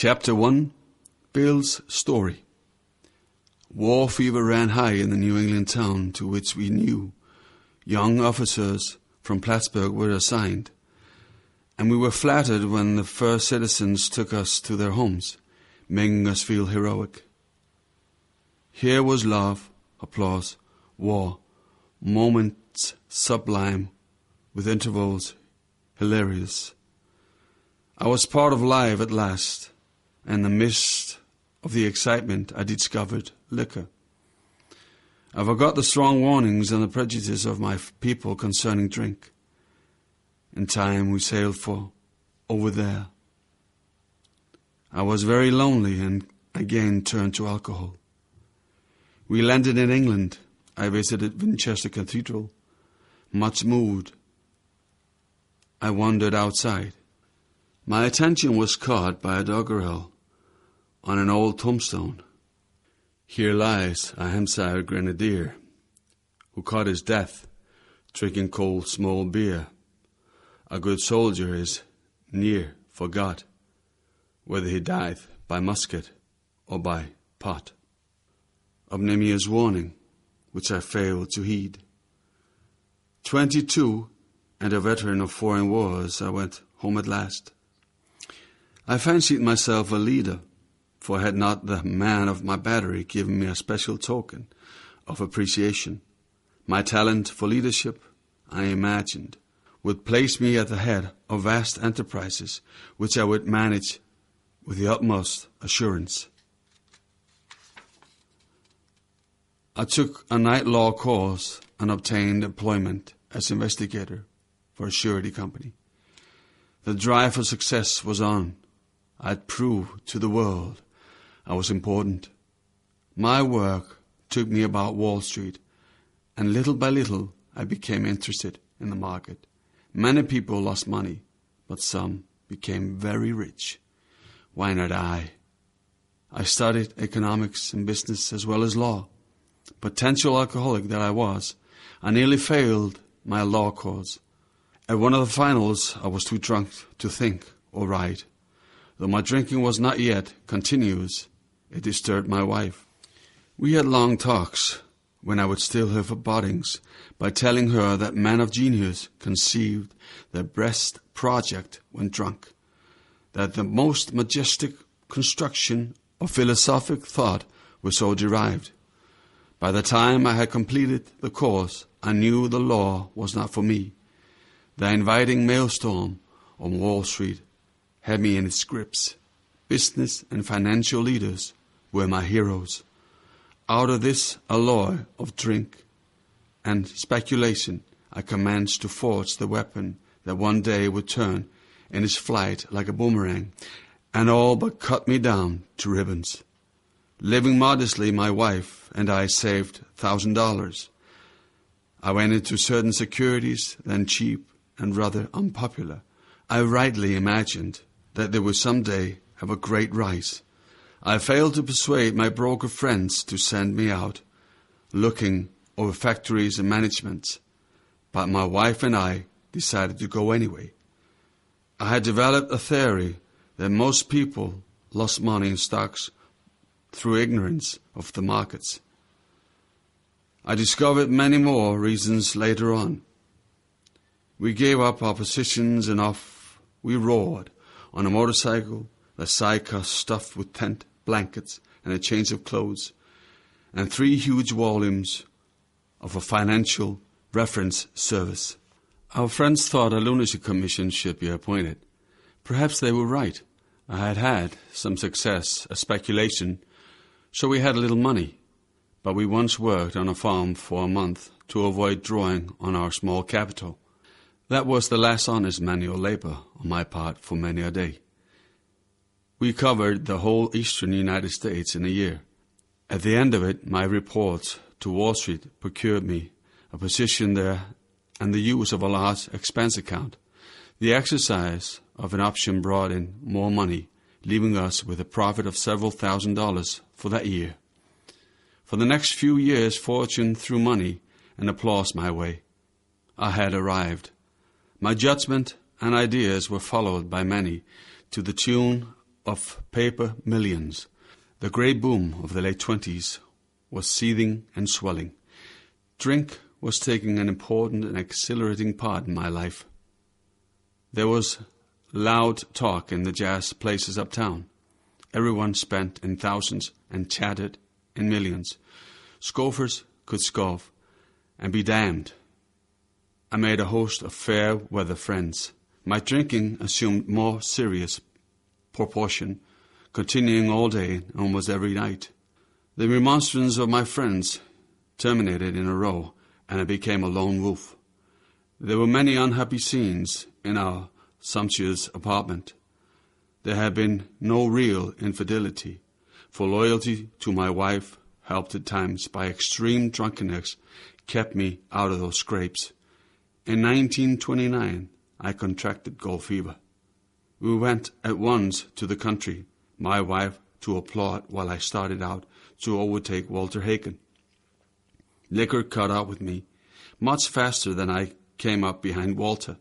Chapter 1, Bill's Story. War fever ran high in the New England town to which we knew. Young officers from Plattsburgh were assigned, and we were flattered when the first citizens took us to their homes, making us feel heroic. Here was love, applause, war, moments sublime, with intervals hilarious. I was part of life at last, and in the midst of the excitement I discovered liquor. I forgot the strong warnings and the prejudices of my people concerning drink. In time we sailed for over there. I was very lonely and again turned to alcohol. We landed in England. I visited Winchester Cathedral. Much moved, I wandered outside. My attention was caught by a doggerel on an old tombstone. Here lies a Hampshire grenadier who caught his death drinking cold small beer. A good soldier is near forgot whether he died by musket or by pot. Of Nehemiah's warning, which I failed to heed. 22 and a veteran of foreign wars, I went home at last. I fancied myself a leader, for had not the man of my battery given me a special token of appreciation. My talent for leadership, I imagined, would place me at the head of vast enterprises which I would manage with the utmost assurance. I took a night law course and obtained employment as investigator for a surety company. The drive for success was on. I'd prove to the world I was important. My work took me about Wall Street, and little by little I became interested in the market. Many people lost money, but some became very rich. Why not I? I studied economics and business as well as law. Potential alcoholic that I was, I nearly failed my law course. At one of the finals, I was too drunk to think or write. Though my drinking was not yet continuous, it disturbed my wife. We had long talks when I would steal her forebodings by telling her that men of genius conceived their best project when drunk, that the most majestic construction of philosophic thought was so derived. By the time I had completed the course, I knew the law was not for me. The inviting maelstrom on Wall Street had me in its grips. Business and financial leaders were my heroes. Out of this alloy of drink and speculation, I commenced to forge the weapon that one day would turn in its flight like a boomerang and all but cut me down to ribbons. Living modestly, my wife and I saved $1,000. I went into certain securities, then cheap and rather unpopular. I rightly imagined that they would someday have a great rise. I failed to persuade my broker friends to send me out, looking over factories and managements, but my wife and I decided to go anyway. I had developed a theory that most people lost money in stocks through ignorance of the markets. I discovered many more reasons later on. We gave up our positions and off we roared on a motorcycle, the sidecar stuffed with tent, blankets, and a change of clothes, and 3 huge volumes of a financial reference service. Our friends thought a lunacy commission should be appointed. Perhaps they were right. I had had some success, a speculation, so we had a little money. But we once worked on a farm for a month to avoid drawing on our small capital. That was the last honest manual labor on my part for many a day. We covered the whole eastern United States in a year. At the end of it, my reports to Wall Street procured me a position there and the use of a large expense account. The exercise of an option brought in more money, leaving us with a profit of several $1,000s for that year. For the next few years, fortune threw money and applause my way. I had arrived. My judgment and ideas were followed by many to the tune of paper millions. The great boom of the late 20s was seething and swelling. Drink was taking an important and exhilarating part in my life. There was loud talk in the jazz places uptown. Everyone spent in thousands and chatted in millions. Scoffers could scoff and be damned. I made a host of fair weather friends. My drinking assumed more serious proportion, continuing all day and almost every night. The remonstrance of my friends terminated in a row, and I became a lone wolf. There were many unhappy scenes in our sumptuous apartment. There had been no real infidelity, for loyalty to my wife, helped at times by extreme drunkenness, kept me out of those scrapes. In 1929, I contracted gold fever. We went at once to the country, my wife to applaud while I started out to overtake Walter Hagen. Liquor caught up with me much faster than I came up behind Walter.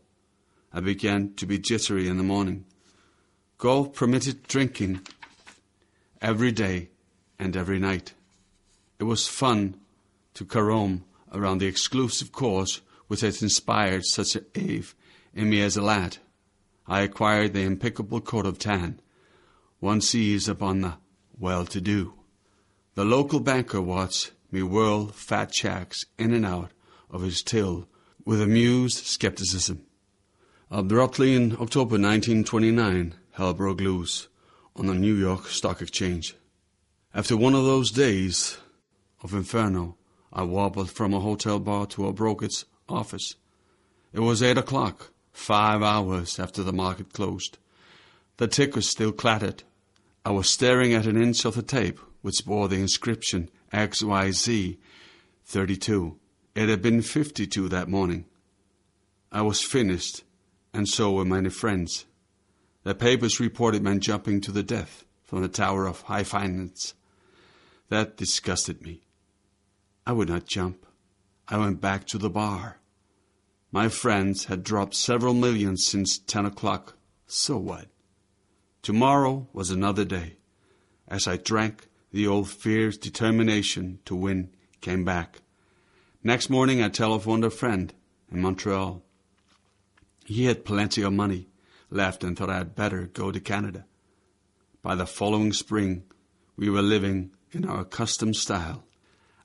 I began to be jittery in the morning. Golf permitted drinking every day and every night. It was fun to carom around the exclusive course which had inspired such an awe in me as a lad. I acquired the impeccable coat of tan one sees upon the well-to-do. The local banker watched me whirl fat checks in and out of his till with amused skepticism. Abruptly in October 1929, hell broke loose on the New York Stock Exchange. After one of those days of inferno, I wobbled from a hotel bar to a broker's office. It was 8 o'clock, 5 hours after the market closed. The tickers still clattered. I was staring at an inch of the tape which bore the inscription XYZ 32. It had been 52 that morning. I was finished, and so were many friends. The papers reported men jumping to the death from the Tower of High Finance. That disgusted me. I would not jump. I went back to the bar. My friends had dropped several millions since 10 o'clock. So what? Tomorrow was another day. As I drank, the old fierce determination to win came back. Next morning I telephoned a friend in Montreal. He had plenty of money left and thought I had better go to Canada. By the following spring, we were living in our accustomed style.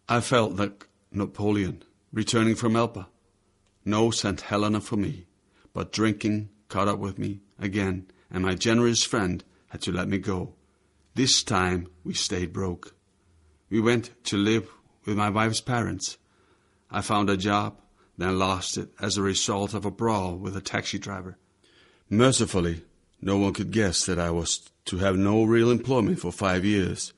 I felt like Napoleon returning from Elba. No St. Helena for me, but drinking caught up with me again, and my generous friend had to let me go. This time we stayed broke. We went to live with my wife's parents. I found a job, then lost it as a result of a brawl with a taxi driver. Mercifully, no one could guess that I was to have no real employment for 5 years,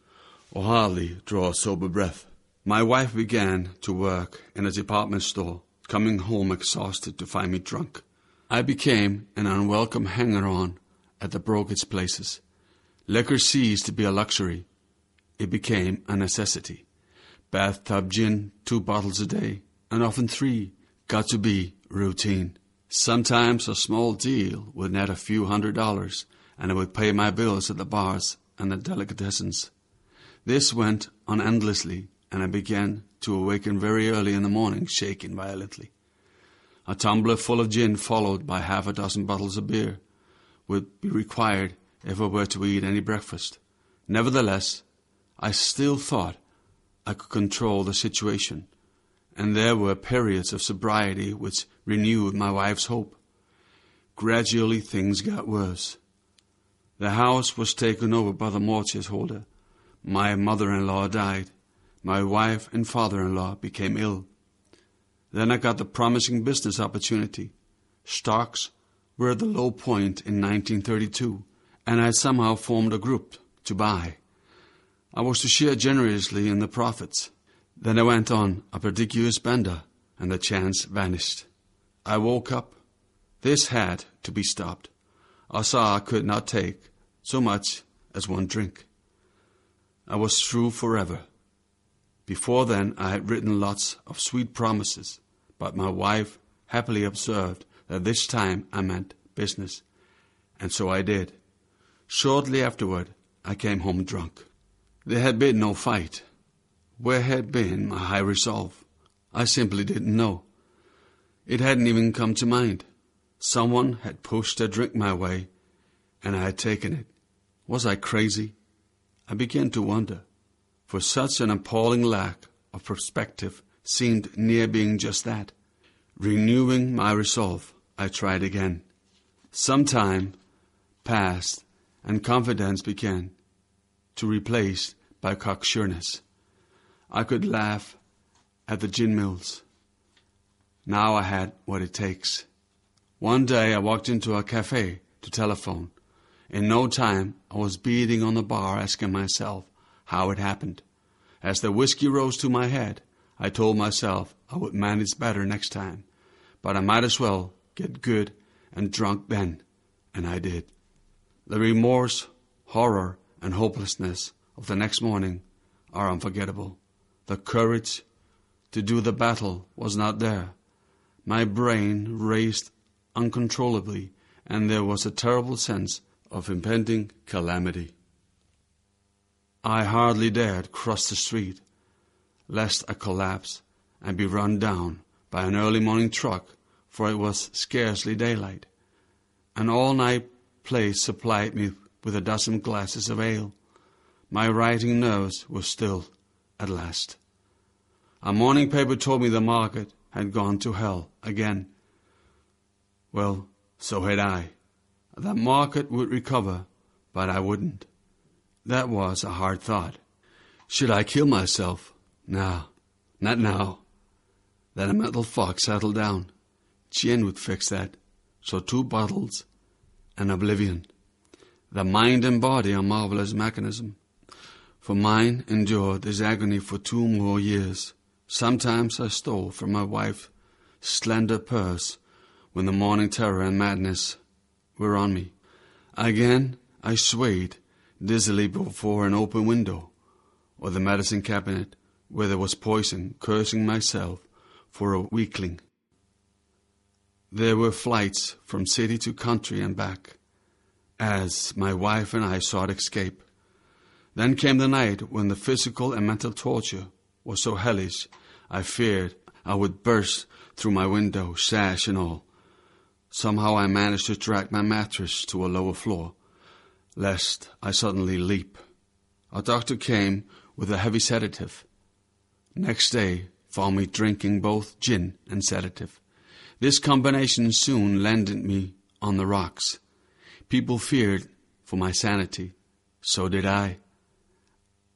or hardly draw a sober breath. My wife began to work in a department store, coming home exhausted to find me drunk. I became an unwelcome hanger-on at the broker's places. Liquor ceased to be a luxury. It became a necessity. Bathtub gin, 2 bottles a day, and often 3, got to be routine. Sometimes a small deal would net a few $100s, and I would pay my bills at the bars and the delicatessens. This went on endlessly, and I began to awaken very early in the morning, shaking violently. A tumbler full of gin, followed by half a dozen bottles of beer, would be required if I were to eat any breakfast. Nevertheless, I still thought I could control the situation, and there were periods of sobriety which renewed my wife's hope. Gradually things got worse. The house was taken over by the mortgage holder. My mother-in-law died. My wife and father-in-law became ill. Then I got the promising business opportunity. Stocks were at the low point in 1932, and I had somehow formed a group to buy. I was to share generously in the profits. Then I went on a prodigious bender, and the chance vanished. I woke up. This had to be stopped. I saw I could not take so much as one drink. I was through forever. Before then I had written lots of sweet promises, but my wife happily observed that this time I meant business, and so I did. Shortly afterward, I came home drunk. There had been no fight. Where had been my high resolve? I simply didn't know. It hadn't even come to mind. Someone had pushed a drink my way, and I had taken it. Was I crazy? I began to wonder, for such an appalling lack of perspective seemed near being just that. Renewing my resolve, I tried again. Some time passed, and confidence began to replace by cocksureness. I could laugh at the gin mills. Now I had what it takes. One day I walked into a cafe to telephone. In no time I was beating on the bar, asking myself how it happened. As the whiskey rose to my head, I told myself I would manage better next time, but I might as well get good and drunk then, and I did. The remorse, horror, and hopelessness of the next morning are unforgettable. The courage to do the battle was not there. My brain raced uncontrollably, and there was a terrible sense of impending calamity. I hardly dared cross the street, lest I collapse and be run down by an early morning truck, for it was scarcely daylight. An all-night place supplied me with a dozen glasses of ale. My writing nerves were stilled at last. A morning paper told me the market had gone to hell again. Well, so had I. The market would recover, but I wouldn't. That was a hard thought. Should I kill myself? No, not now. Then a mental fog settled down. Gin would fix that. So 2 bottles and oblivion. The mind and body are marvelous mechanism. For mine endured this agony for 2 more years. Sometimes I stole from my wife's slender purse when the morning terror and madness were on me. Again I swayed dizzily before an open window or the medicine cabinet where there was poison, cursing myself for a weakling. There were flights from city to country and back, as my wife and I sought escape. Then came the night when the physical and mental torture was so hellish I feared I would burst through my window, sash and all. Somehow I managed to drag my mattress to a lower floor, lest I suddenly leap. A doctor came with a heavy sedative. Next day found me drinking both gin and sedative. This combination soon landed me on the rocks. People feared for my sanity. So did I.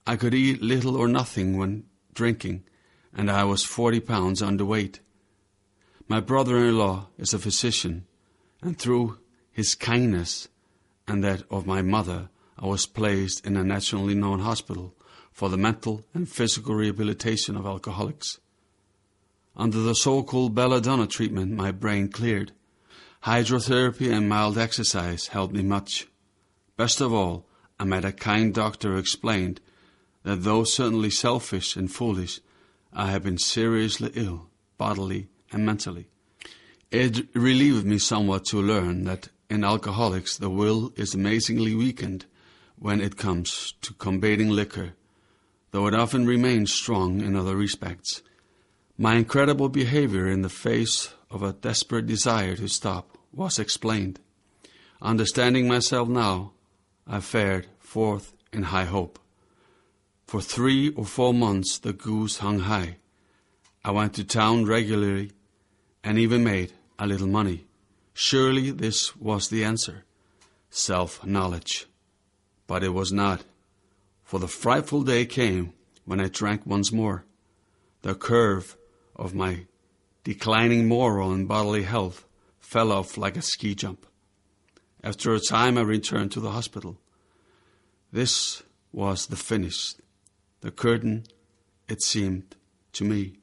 I could eat little or nothing when drinking, and I was 40 pounds underweight. My brother-in-law is a physician, and through his kindness and that of my mother, I was placed in a nationally known hospital for the mental and physical rehabilitation of alcoholics. Under the so-called belladonna treatment, my brain cleared. Hydrotherapy and mild exercise helped me much. Best of all, I met a kind doctor who explained that though certainly selfish and foolish, I had been seriously ill, bodily and mentally. It relieved me somewhat to learn that in alcoholics the will is amazingly weakened when it comes to combating liquor, though it often remains strong in other respects. My incredible behavior in the face of a desperate desire to stop was explained. Understanding myself now, I fared forth in high hope. For 3 or 4 months the goose hung high. I went to town regularly and even made a little money. Surely this was the answer, self-knowledge. But it was not, for the frightful day came when I drank once more. The curve of my declining moral and bodily health fell off like a ski jump. After a time I returned to the hospital. This was the finish, the curtain, it seemed to me.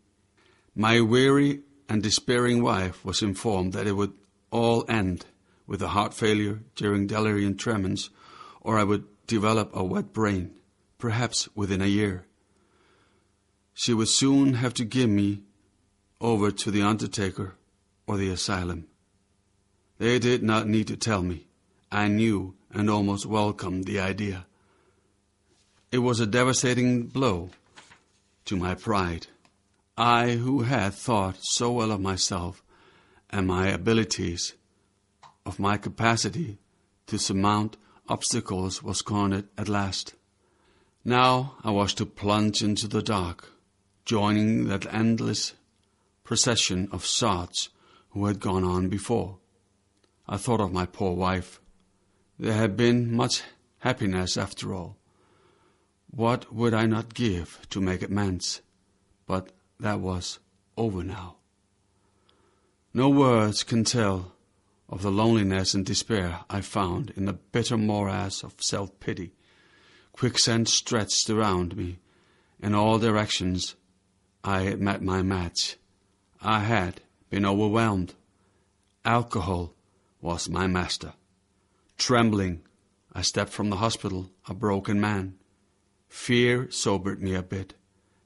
My weary and despairing wife was informed that it would all end with a heart failure during delirium tremens, or I would develop a wet brain, perhaps within a year. She would soon have to give me over to the undertaker or the asylum. They did not need to tell me. I knew and almost welcomed the idea. It was a devastating blow to my pride. I, who had thought so well of myself and my abilities, of my capacity to surmount obstacles, was cornered at last. Now I was to plunge into the dark, joining that endless procession of sods who had gone on before. I thought of my poor wife. There had been much happiness after all. What would I not give to make amends? But that was over now. No words can tell of the loneliness and despair I found in the bitter morass of self-pity. Quicksand stretched around me. In all directions I had met my match. I had been overwhelmed. Alcohol was my master. Trembling, I stepped from the hospital, a broken man. Fear sobered me a bit.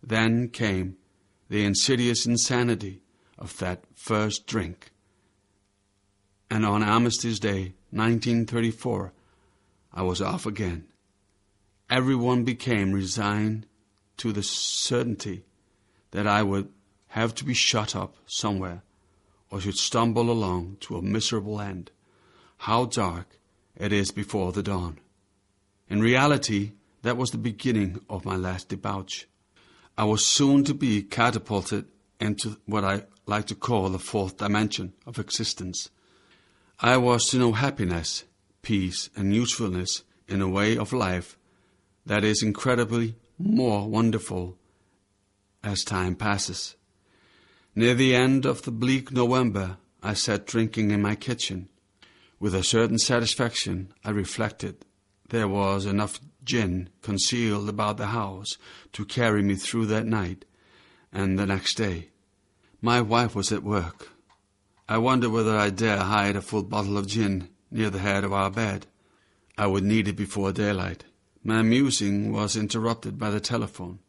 Then came the insidious insanity of that first drink. And on Armistice Day, 1934, I was off again. Everyone became resigned to the certainty that I would have to be shut up somewhere, or should stumble along to a miserable end. How dark it is before the dawn. In reality, that was the beginning of my last debauch. I was soon to be catapulted into what I like to call the fourth dimension of existence. I was to know happiness, peace, and usefulness in a way of life that is incredibly more wonderful as time passes. Near the end of the bleak November, I sat drinking in my kitchen. With a certain satisfaction, I reflected there was enough gin concealed about the house to carry me through that night and the next day. My wife was at work. I wondered whether I dare hide a full bottle of gin near the head of our bed. I would need it before daylight. My musing was interrupted by the telephone.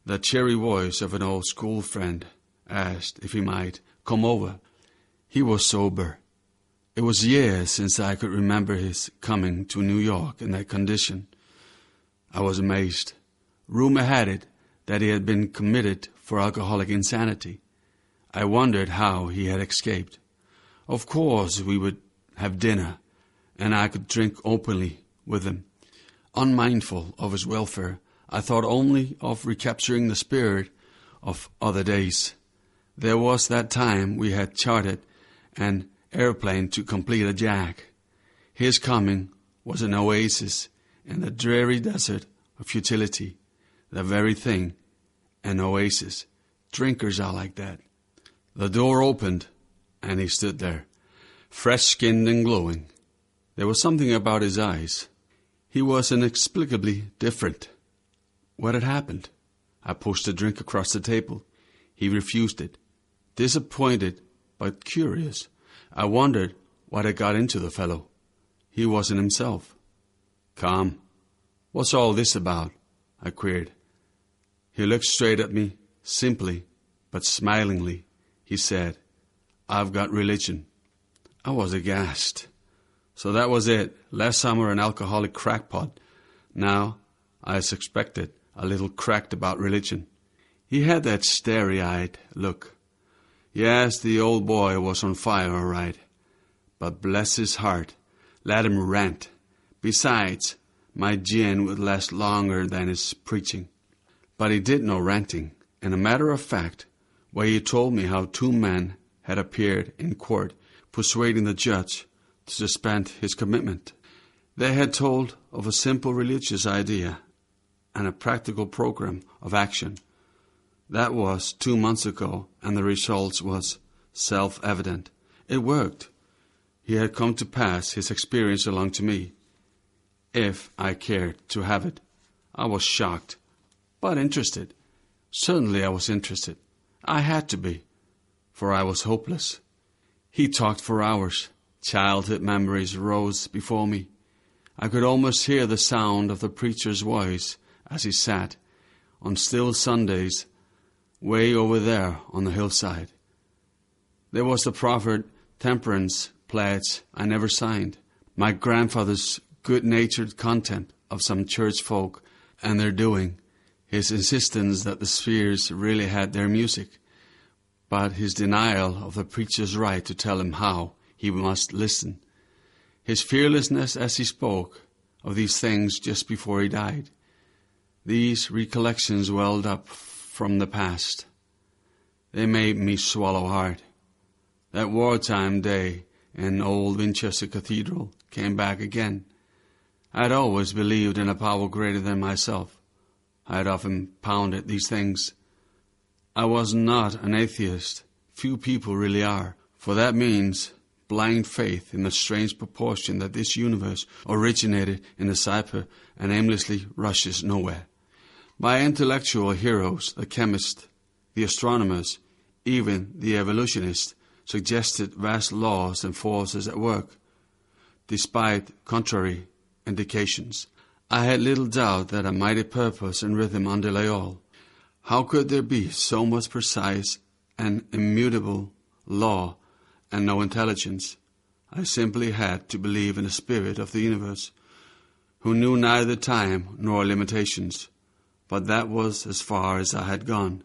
The cheery voice of an old school friend asked if he might come over. He was sober. It was years since I could remember his coming to New York in that condition. I was amazed. Rumor had it that he had been committed for alcoholic insanity. I wondered how he had escaped. Of course, we would have dinner, and I could drink openly with him. Unmindful of his welfare, I thought only of recapturing the spirit of other days. There was that time we had chartered an airplane to complete a jag. His coming was an oasis in the dreary desert of futility. The very thing, an oasis. Drinkers are like that. The door opened, and he stood there, fresh-skinned and glowing. There was something about his eyes. He was inexplicably different. What had happened? I pushed a drink across the table. He refused it. Disappointed, but curious, I wondered what had got into the fellow. He wasn't himself. "Come, what's all this about?" I queried. He looked straight at me, simply, but smilingly. He said, "I've got religion." I was aghast. So that was it. Last summer an alcoholic crackpot. Now, I suspected, a little cracked about religion. He had that starry-eyed look. Yes, the old boy was on fire, all right. But bless his heart, let him rant. Besides, my gin would last longer than his preaching. But he did no ranting. And a matter of fact, where he told me how 2 men had appeared in court persuading the judge to suspend his commitment. They had told of a simple religious idea and a practical program of action. That was 2 months ago, and the result was self-evident. It worked. He had come to pass his experience along to me, if I cared to have it. I was shocked, but interested. Certainly I was interested. I had to be, for I was hopeless. He talked for hours. Childhood memories rose before me. I could almost hear the sound of the preacher's voice as he sat, on still Sundays, way over there on the hillside. There was the proffered temperance pledge I never signed, my grandfather's good-natured contempt of some church folk and their doing, his insistence that the spheres really had their music, but his denial of the preacher's right to tell him how he must listen, his fearlessness as he spoke of these things just before he died. These recollections welled up from the past. They made me swallow hard. That wartime day in old Winchester Cathedral came back again. I had always believed in a power greater than myself. I had often pounded these things. I was not an atheist. Few people really are, for that means blind faith in the strange proportion that this universe originated in the cipher and aimlessly rushes nowhere. My intellectual heroes, the chemists, the astronomers, even the evolutionists, suggested vast laws and forces at work, despite contrary indications. I had little doubt that a mighty purpose and rhythm underlay all. How could there be so much precise and immutable law and no intelligence? I simply had to believe in the spirit of the universe, who knew neither time nor limitations, but that was as far as I had gone.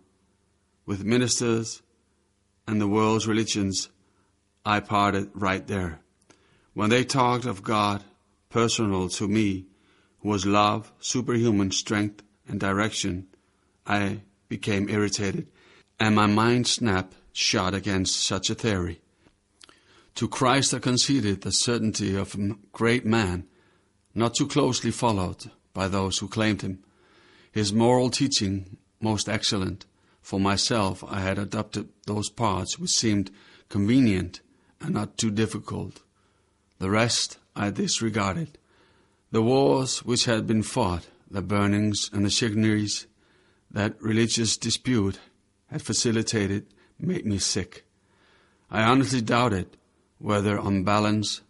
With ministers and the world's religions, I parted right there. When they talked of God, personal to me, who was love, superhuman strength, and direction, I became irritated, and my mind snapped shut against such a theory. To Christ I conceded the certainty of a great man, not too closely followed by those who claimed him. His moral teaching most excellent. For myself, I had adopted those parts which seemed convenient and not too difficult. The rest I disregarded. The wars which had been fought, the burnings and the chicaneries that religious dispute had facilitated made me sick. I honestly doubted whether, on balance,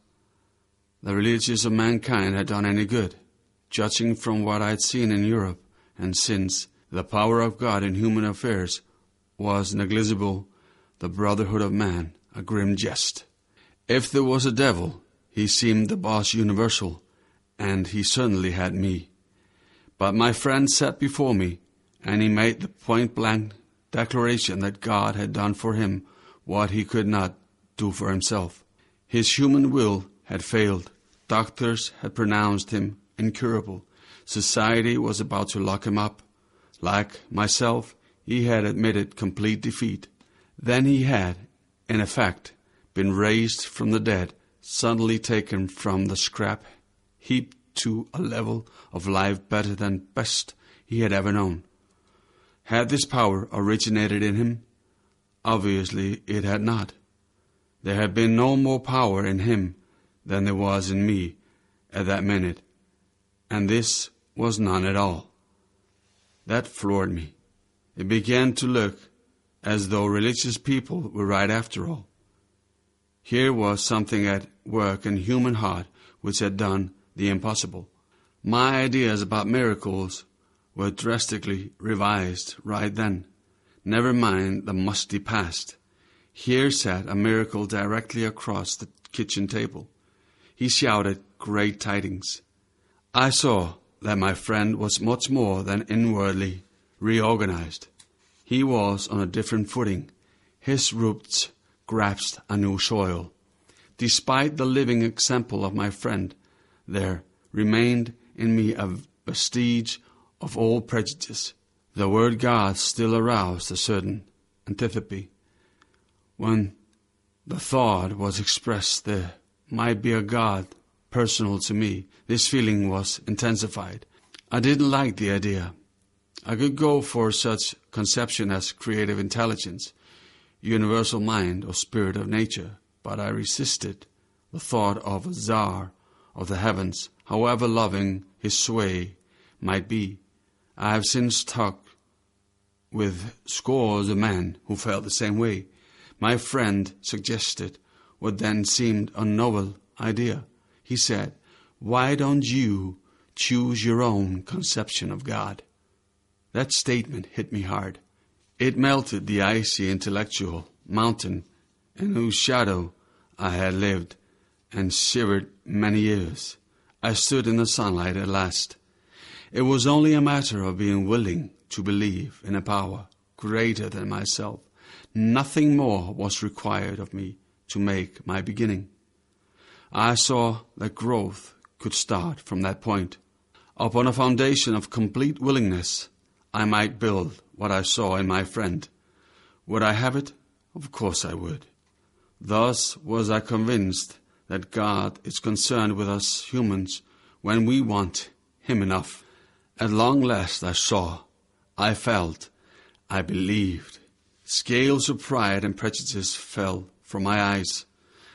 the religions of mankind had done any good, judging from what I had seen in Europe, and since the power of God in human affairs was negligible, the brotherhood of man a grim jest. If there was a devil, he seemed the boss universal, and he certainly had me. But my friend sat before me, and he made the point-blank declaration that God had done for him what he could not do for himself. His human will had failed. Doctors had pronounced him incurable. Society was about to lock him up. Like myself, he had admitted complete defeat. Then he had, in effect, been raised from the dead, suddenly taken from the scrap heap to a level of life better than best he had ever known. Had this power originated in him? Obviously it had not. There had been no more power in him than there was in me at that minute, and this was none at all. That floored me. It began to look as though religious people were right after all. Here was something at work in human heart which had done the impossible. My ideas about miracles were drastically revised right then. Never mind the musty past. Here sat a miracle directly across the kitchen table. He shouted great tidings. I saw that my friend was much more than inwardly reorganized. He was on a different footing. His roots grasped a new soil. Despite the living example of my friend, there remained in me a vestige of old prejudice. The word God still aroused a certain antipathy. When the thought was expressed there might be a God personal to me, this feeling was intensified. I didn't like the idea. I could go for such conception as creative intelligence, universal mind, or spirit of nature, but I resisted the thought of a czar of the heavens, however loving his sway might be. I have since talked with scores of men who felt the same way. My friend suggested what then seemed a novel idea. He said, "Why don't you choose your own conception of God?" That statement hit me hard. It melted the icy intellectual mountain in whose shadow I had lived and shivered many years, I stood in the sunlight at last. It was only a matter of being willing to believe in a power greater than myself. Nothing more was required of me to make my beginning. I saw that growth could start from that point. Upon a foundation of complete willingness, I might build what I saw in my friend. Would I have it? Of course I would. Thus was I convinced that God is concerned with us humans when we want Him enough. At long last I saw, I felt, I believed. Scales of pride and prejudice fell from my eyes.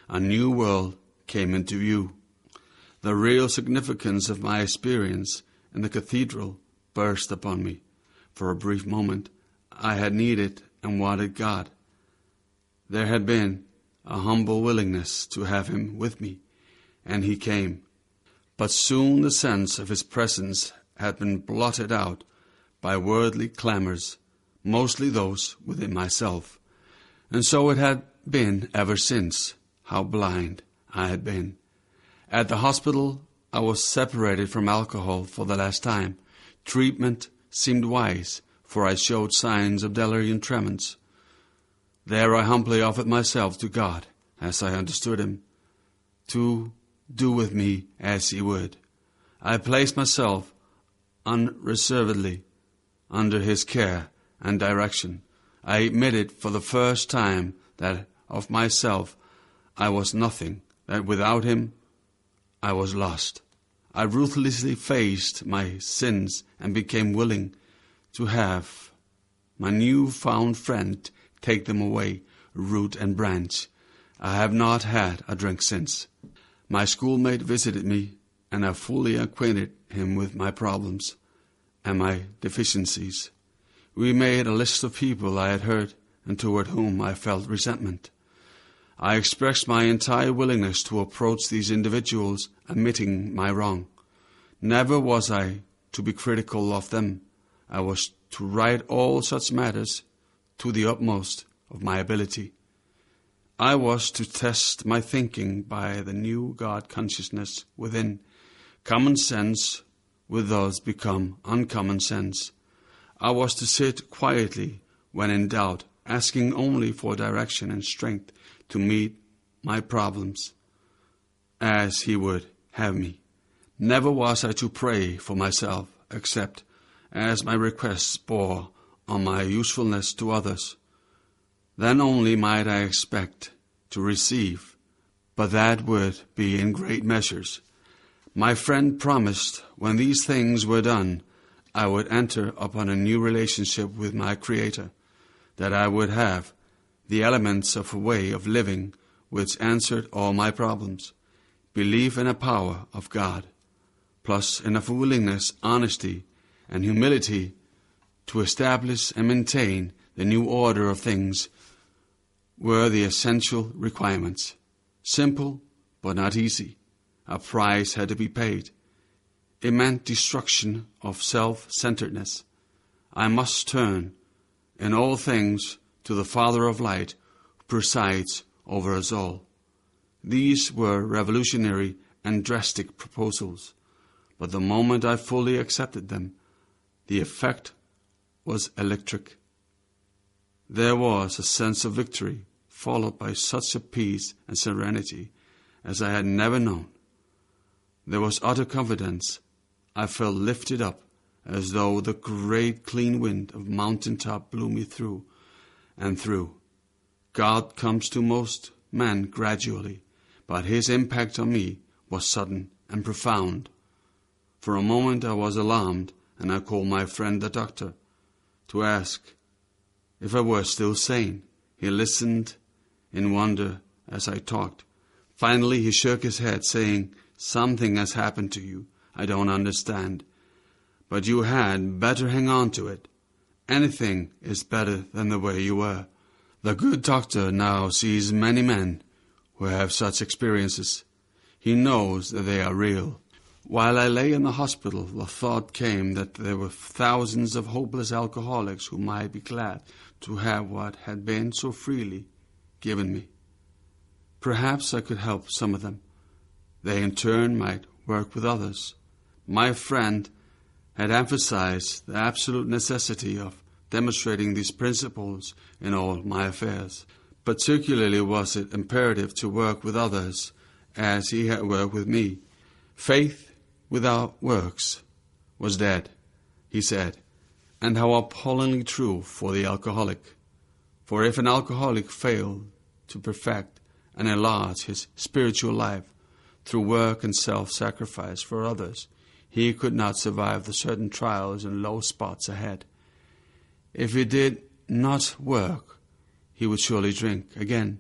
A new world came into view. The real significance of my experience in the cathedral burst upon me. For a brief moment, I had needed and wanted God. There had been a humble willingness to have Him with me, and He came. But soon the sense of His presence had been blotted out by worldly clamors, mostly those within myself. And so it had been ever since. How blind I had been. At the hospital, I was separated from alcohol for the last time. Treatment seemed wise, for I showed signs of delirium tremens. There I humbly offered myself to God, as I understood Him, to do with me as He would. I placed myself unreservedly under His care and direction. I admitted for the first time that of myself I was nothing, that without Him I was lost. I ruthlessly faced my sins and became willing to have my new-found friend take them away, root and branch. I have not had a drink since. My schoolmate visited me, and I fully acquainted him with my problems and my deficiencies. We made a list of people I had hurt and toward whom I felt resentment. I expressed my entire willingness to approach these individuals, admitting my wrong. Never was I to be critical of them. I was to right all such matters to the utmost of my ability. I was to test my thinking by the new God consciousness within. Common sense would thus become uncommon sense. I was to sit quietly when in doubt, asking only for direction and strength to meet my problems as He would have me. Never was I to pray for myself, except as my requests bore on my usefulness to others. Then only might I expect to receive, but that would be in great measures. My friend promised when these things were done, I would enter upon a new relationship with my Creator, that I would have the elements of a way of living which answered all my problems. Belief in a power of God, plus enough willingness, honesty, and humility to establish and maintain the new order of things were the essential requirements. Simple, but not easy. A price had to be paid. It meant destruction of self-centeredness. I must turn in all things to the Father of light who presides over us all. These were revolutionary and drastic proposals, but the moment I fully accepted them, the effect was electric. There was a sense of victory, followed by such a peace and serenity as I had never known. There was utter confidence. I felt lifted up as though the great clean wind of mountaintop blew me through and through. God comes to most men gradually, but His impact on me was sudden and profound. For a moment I was alarmed, and I called my friend the doctor to ask if I were still sane. He listened in wonder as I talked. Finally he shook his head, saying, "Something has happened to you. I don't understand. But you had better hang on to it. Anything is better than the way you were." The good doctor now sees many men who have such experiences. He knows that they are real. While I lay in the hospital, the thought came that there were thousands of hopeless alcoholics who might be glad to have what had been so freely given me. Perhaps I could help some of them. they in turn might work with others. My friend had emphasized the absolute necessity of demonstrating these principles in all my affairs. Particularly was it imperative to work with others as he had worked with me. Faith without works was dead, he said, and how appallingly true for the alcoholic. For if an alcoholic failed to perfect and enlarge his spiritual life through work and self-sacrifice for others, he could not survive the certain trials and low spots ahead. If he did not work, he would surely drink again,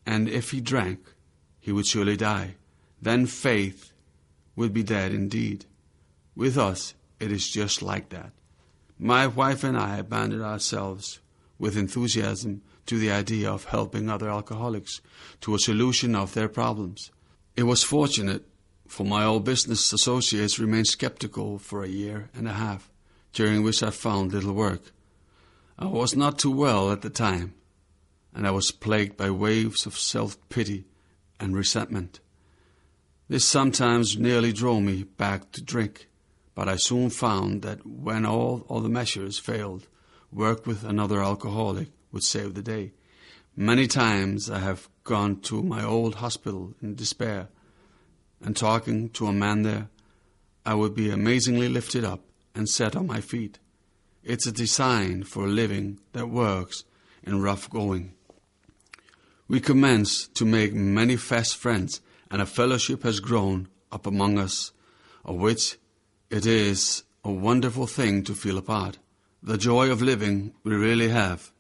and if he drank, he would surely die. Then faith would be dead indeed. With us, it is just like that. My wife and I abandoned ourselves with enthusiasm to the idea of helping other alcoholics to a solution of their problems. It was fortunate, for my old business associates remained skeptical for a year and a half, during which I found little work. I was not too well at the time, and I was plagued by waves of self-pity and resentment. This sometimes nearly drove me back to drink, but I soon found that when all other measures failed, work with another alcoholic would save the day. Many times I have gone to my old hospital in despair, and talking to a man there, I would be amazingly lifted up and set on my feet. It's a design for a living that works in rough going. We commenced to make many fast friends, and a fellowship has grown up among us, of which it is a wonderful thing to feel a part. The joy of living we really have,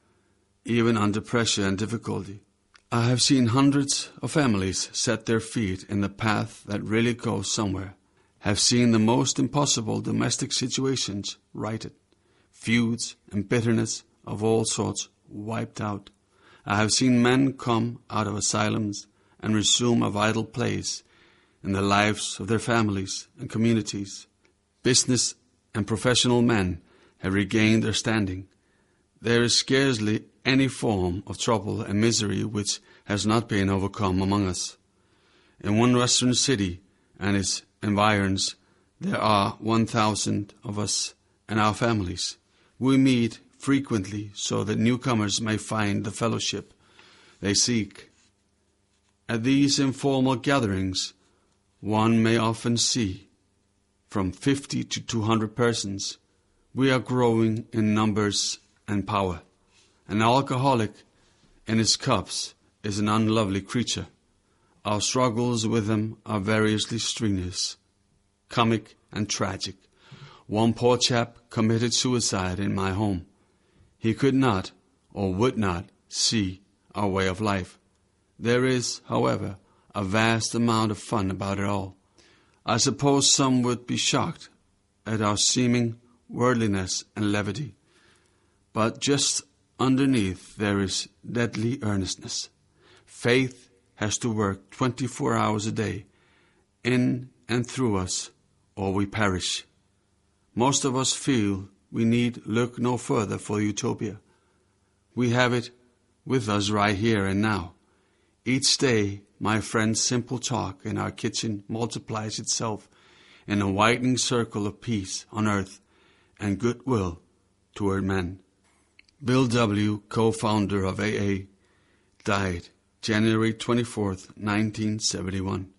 even under pressure and difficulty. I have seen hundreds of families set their feet in the path that really goes somewhere, have seen the most impossible domestic situations righted, feuds and bitterness of all sorts wiped out. I have seen men come out of asylums and resume a vital place in the lives of their families and communities. Business and professional men have regained their standing. There is scarcely any form of trouble and misery which has not been overcome among us. In one western city and its environs, there are 1,000 of us and our families. We meet frequently so that newcomers may find the fellowship they seek. At these informal gatherings, one may often see from 50 to 200 persons. We are growing in numbers and power. An alcoholic in his cups is an unlovely creature. Our struggles with them are variously strenuous, comic and tragic. One poor chap committed suicide in my home. He could not or would not see our way of life. There is, however, a vast amount of fun about it all. I suppose some would be shocked at our seeming worldliness and levity, but just underneath there is deadly earnestness. Faith has to work 24 hours a day, in and through us, or we perish. Most of us feel we need look no further for utopia. We have it with us right here and now. Each day, my friend's simple talk in our kitchen multiplies itself in a widening circle of peace on earth and goodwill toward men. Bill W., co-founder of AA, died January 24th, 1971.